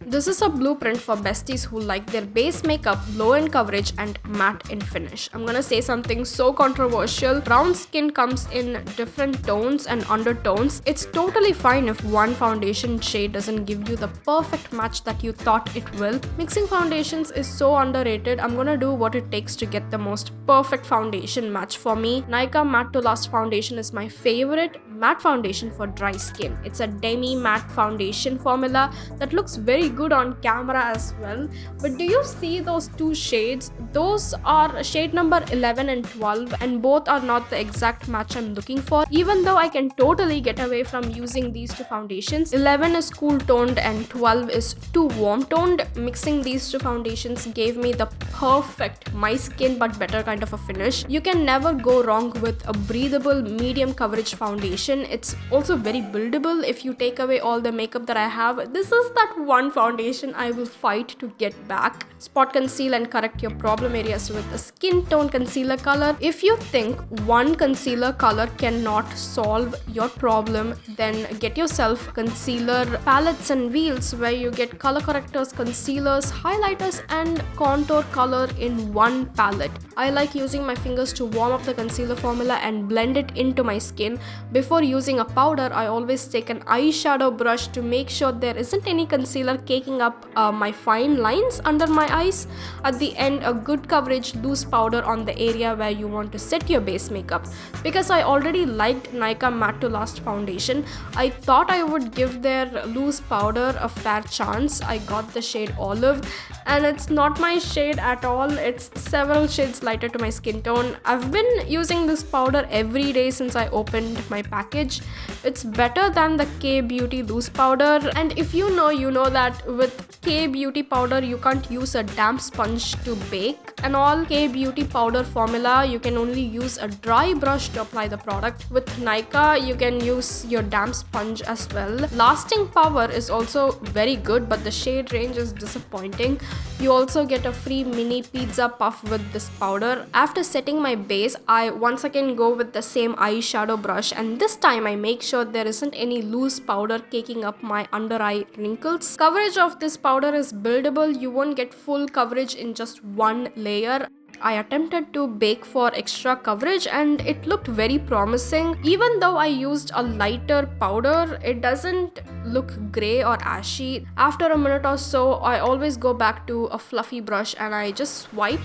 This is a blueprint for besties who like their base makeup low in coverage and matte in finish. I'm gonna say something so controversial. Brown skin comes in different tones and undertones. It's totally fine if one foundation shade doesn't give you the perfect match that you thought it will. Mixing foundations is so underrated. I'm gonna do what it takes to get the most perfect foundation match for me. Nykaa Matte to Last foundation is my favorite matte foundation for dry skin. It's a demi matte foundation formula that looks very good on camera as well. But do you see those two shades? Those are shade number 11 and 12, and both are not the exact match I'm looking for, even though I can totally get away from using these two foundations. 11 is cool toned and 12 is too warm toned. Mixing these two foundations gave me the perfect my skin but better kind of a finish. You can never go wrong with a breathable medium coverage foundation. It's also very buildable. If you take away all the makeup that I have, this is that one foundation I will fight to get back. Spot conceal and correct your problem areas with a skin tone concealer color. If you think one concealer color cannot solve your problem, then get yourself concealer palettes and wheels where you get color correctors, concealers, highlighters and contour color in one palette. I like using my fingers to warm up the concealer formula and blend it into my skin. Before using a powder, I always take an eyeshadow brush to make sure there isn't any concealer caking up my fine lines under my eyes. At the end, a good coverage loose powder on the area where you want to set your base makeup. Because I already liked Nykaa Matte to Last foundation, I thought I would give their loose powder a fair chance. I got the shade Olive, and it's not my shade at all. It's several shades lighter to my skin tone. I've been using this powder every day since I opened my package. It's better than the K-Beauty loose powder, and if you know that with K-Beauty powder you can't use a damp sponge to bake and all. K-Beauty powder formula, you can only use a dry brush to apply the product. With Nykaa, you can use your damp sponge as well. Lasting power is also very good, but the shade range is disappointing. You also get a free mini pizza puff with this powder. After setting my base, I once again go with the same eyeshadow brush, and this time I make sure there isn't any loose powder caking up my under eye wrinkles. Coverage of this powder is buildable. You won't get full coverage in just one layer. I attempted to bake for extra coverage and it looked very promising. Even though I used a lighter powder, it doesn't look grey or ashy. After a minute or so, I always go back to a fluffy brush and I just swipe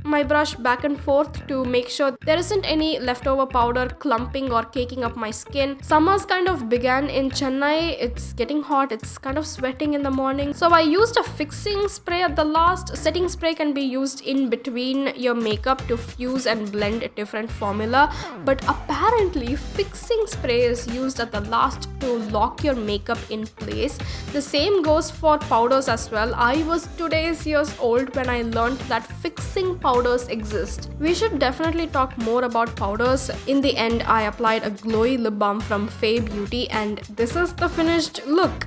my brush back and forth to make sure there isn't any leftover powder clumping or caking up my skin. Summer's kind of began in Chennai. It's getting hot, it's kind of sweating in the morning, so I used a fixing spray at the last. Setting spray can be used in between your makeup to fuse and blend a different formula, but apparently fixing spray is used at the last to lock your makeup in place. The same goes for powders as well. I was 2 years old when I learned that fixing powders exist. We should definitely talk more about powders. In the end, I applied a glowy lip balm from Faye Beauty, and this is the finished look.